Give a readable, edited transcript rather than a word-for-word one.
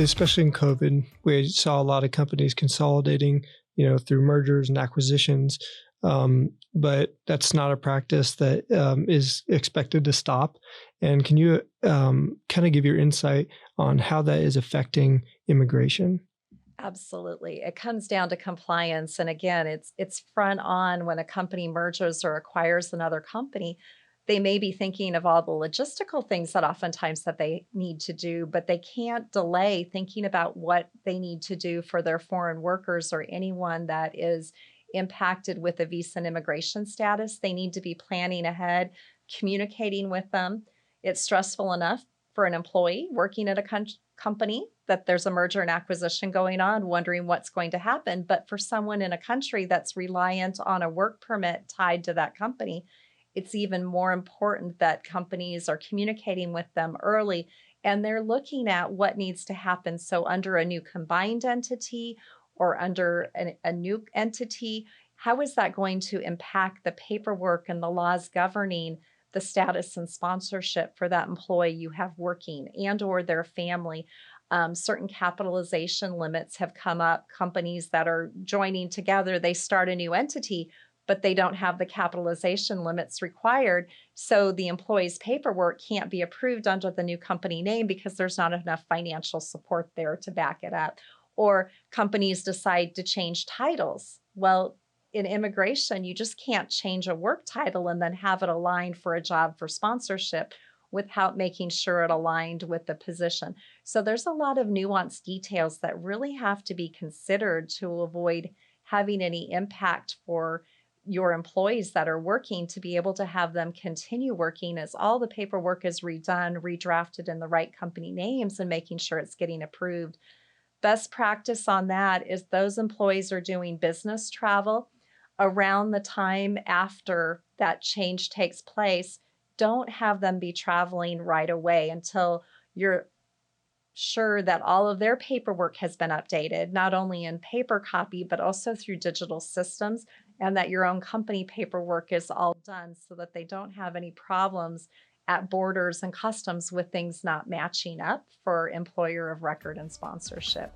especially in COVID, we saw a lot of companies consolidating, through mergers and acquisitions. But that's not a practice that is expected to stop. And can you kind of give your insight on how that is affecting immigration? Absolutely. It comes down to compliance. And again, it's front on when a company merges or acquires another company. They may be thinking of all the logistical things that oftentimes that they need to do, but they can't delay thinking about what they need to do for their foreign workers or anyone that is impacted with a visa and immigration status. They need to be planning ahead, communicating with them. It's stressful enough for an employee working at a company that there's a merger and acquisition going on, wondering what's going to happen. But for someone in a country that's reliant on a work permit tied to that company, it's even more important that companies are communicating with them early and they're looking at what needs to happen. So, under a new combined entity or under a new entity, how is that going to impact the paperwork and the laws governing the status and sponsorship for that employee you have working and or their family? Certain capitalization limits have come up. Companies that are joining together, they start a new entity, but they don't have the capitalization limits required. So the employee's paperwork can't be approved under the new company name because there's not enough financial support there to back it up. Or companies decide to change titles. Well, in immigration, you just can't change a work title and then have it aligned for a job for sponsorship without making sure it aligned with the position. So there's a lot of nuanced details that really have to be considered to avoid having any impact for your employees that are working, to be able to have them continue working as all the paperwork is redone, redrafted in the right company names, and making sure it's getting approved. Best practice on that is those employees are doing business travel around the time after that change takes place. Don't have them be traveling right away until you're sure that all of their paperwork has been updated, not only in paper copy, but also through digital systems, and that your own company paperwork is all done so that they don't have any problems at borders and customs with things not matching up for employer of record and sponsorship.